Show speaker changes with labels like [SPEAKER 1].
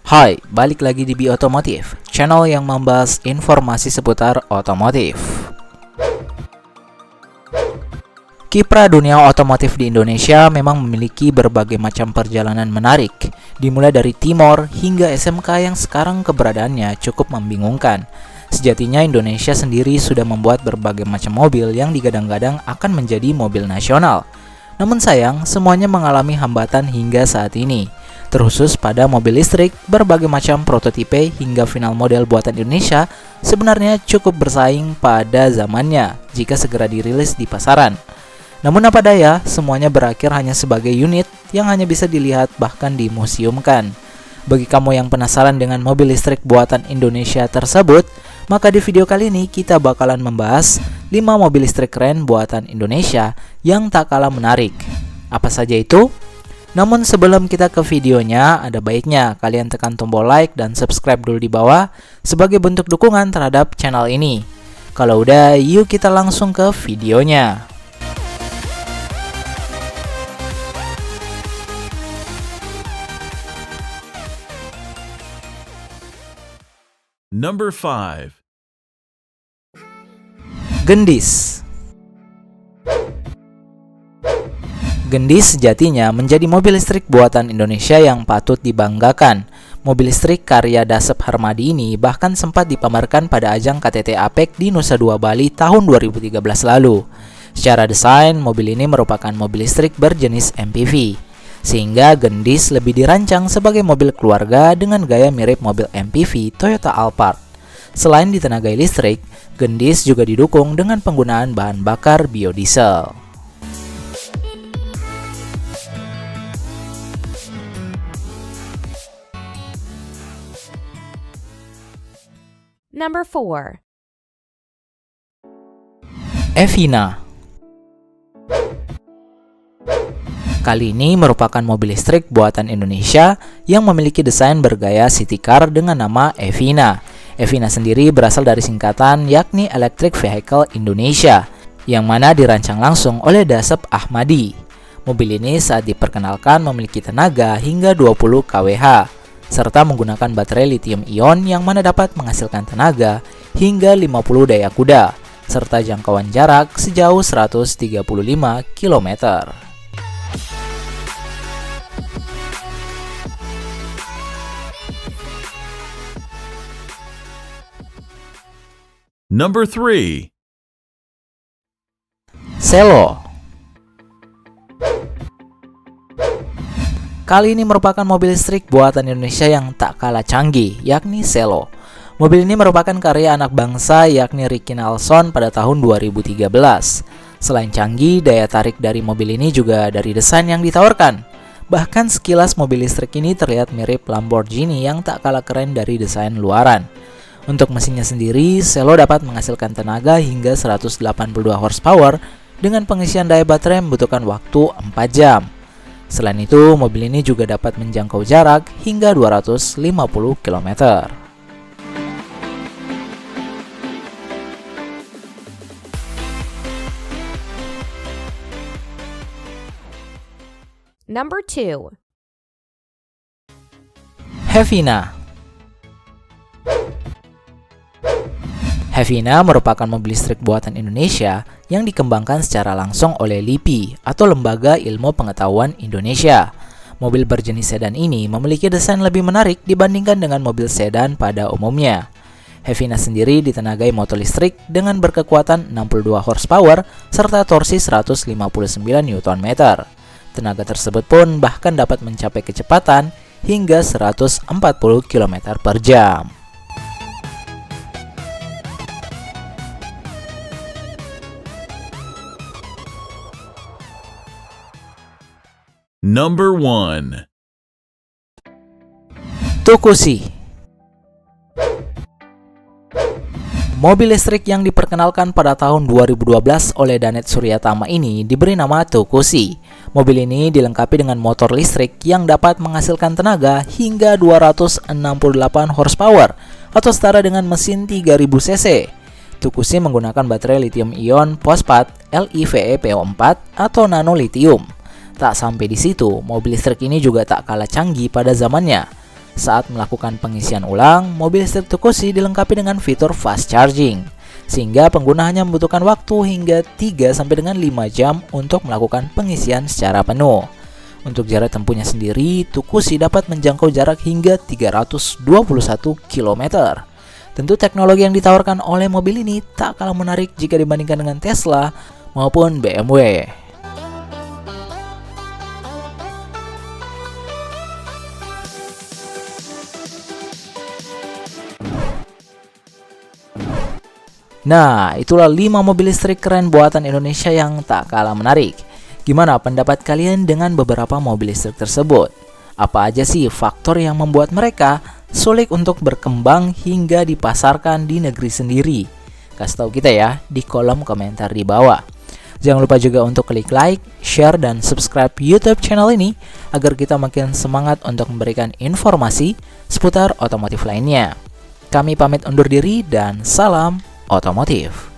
[SPEAKER 1] Hai, balik lagi di Bi Otomotif, channel yang membahas informasi seputar otomotif. Kiprah dunia otomotif di Indonesia memang memiliki berbagai macam perjalanan menarik, dimulai dari Timor hingga SMK yang sekarang keberadaannya cukup membingungkan. Sejatinya Indonesia sendiri sudah membuat berbagai macam mobil yang digadang-gadang akan menjadi mobil nasional. Namun sayang, semuanya mengalami hambatan hingga saat ini. Terkhusus pada mobil listrik, berbagai macam prototipe hingga final model buatan Indonesia sebenarnya cukup bersaing pada zamannya jika segera dirilis di pasaran. Namun apa daya, semuanya berakhir hanya sebagai unit yang hanya bisa dilihat bahkan dimuseumkan. Bagi kamu yang penasaran dengan mobil listrik buatan Indonesia tersebut, maka di video kali ini kita bakalan membahas 5 mobil listrik keren buatan Indonesia yang tak kalah menarik. Apa saja itu? Namun sebelum kita ke videonya, ada baiknya kalian tekan tombol like dan subscribe dulu di bawah sebagai bentuk dukungan terhadap channel ini. Kalau udah, yuk kita langsung ke videonya.
[SPEAKER 2] Number 5.
[SPEAKER 1] Gendis. Gendis sejatinya menjadi mobil listrik buatan Indonesia yang patut dibanggakan. Mobil listrik karya Dasep Harmadi ini bahkan sempat dipamerkan pada ajang KTT APEC di Nusa Dua Bali tahun 2013 lalu. Secara desain, mobil ini merupakan mobil listrik berjenis MPV, sehingga Gendis lebih dirancang sebagai mobil keluarga dengan gaya mirip mobil MPV Toyota Alphard. Selain ditenagai listrik, Gendis juga didukung dengan penggunaan bahan bakar biodiesel.
[SPEAKER 3] Number 4.
[SPEAKER 1] Evina. Kali ini merupakan mobil listrik buatan Indonesia yang memiliki desain bergaya city car dengan nama Evina. Evina sendiri berasal dari singkatan yakni Electric Vehicle Indonesia, yang mana dirancang langsung oleh Dasep Ahmadi. Mobil ini saat diperkenalkan memiliki tenaga hingga 20 kWh, serta menggunakan baterai lithium ion yang mana dapat menghasilkan tenaga hingga 50 daya kuda, serta jangkauan jarak sejauh 135 km.
[SPEAKER 2] Number 3.
[SPEAKER 1] Selo. Kali ini merupakan mobil listrik buatan Indonesia yang tak kalah canggih, yakni Selo. Mobil ini merupakan karya anak bangsa yakni Ricky Nelson pada tahun 2013. Selain canggih, daya tarik dari mobil ini juga dari desain yang ditawarkan. Bahkan sekilas mobil listrik ini terlihat mirip Lamborghini yang tak kalah keren dari desain luaran. Untuk mesinnya sendiri, Selo dapat menghasilkan tenaga hingga 182 horsepower dengan pengisian daya baterai membutuhkan waktu 4 jam. Selain itu, mobil ini juga dapat menjangkau jarak hingga 250 km.
[SPEAKER 3] Number 2.
[SPEAKER 1] Hevina. Hevina merupakan mobil listrik buatan Indonesia yang dikembangkan secara langsung oleh LIPI atau Lembaga Ilmu Pengetahuan Indonesia. Mobil berjenis sedan ini memiliki desain lebih menarik dibandingkan dengan mobil sedan pada umumnya. Hevina sendiri ditenagai motor listrik dengan berkekuatan 62 horsepower serta torsi 159 Nm. Tenaga tersebut pun bahkan dapat mencapai kecepatan hingga 140 km per jam.
[SPEAKER 2] Number 1.
[SPEAKER 1] Tukusi. Mobil listrik yang diperkenalkan pada tahun 2012 oleh Danet Suryatama ini diberi nama Tukusi. Mobil ini dilengkapi dengan motor listrik yang dapat menghasilkan tenaga hingga 268 horsepower atau setara dengan mesin 3000 cc. Tukusi menggunakan baterai lithium ion fosfat LiVe-PO4 atau nano lithium. Tak sampai di situ, mobil listrik ini juga tak kalah canggih pada zamannya. Saat melakukan pengisian ulang, mobil listrik Tukushi dilengkapi dengan fitur fast charging, sehingga pengguna hanya membutuhkan waktu hingga 3 sampai dengan 5 jam untuk melakukan pengisian secara penuh. Untuk jarak tempuhnya sendiri, Tukushi dapat menjangkau jarak hingga 321 km. Tentu teknologi yang ditawarkan oleh mobil ini tak kalah menarik jika dibandingkan dengan Tesla maupun BMW. Nah, itulah 5 mobil listrik keren buatan Indonesia yang tak kalah menarik. Gimana pendapat kalian dengan beberapa mobil listrik tersebut? Apa aja sih faktor yang membuat mereka sulit untuk berkembang hingga dipasarkan di negeri sendiri? Kasih tahu kita ya di kolom komentar di bawah. Jangan lupa juga untuk klik like, share, dan subscribe YouTube channel ini agar kita makin semangat untuk memberikan informasi seputar otomotif lainnya. Kami pamit undur diri dan salam otomotif.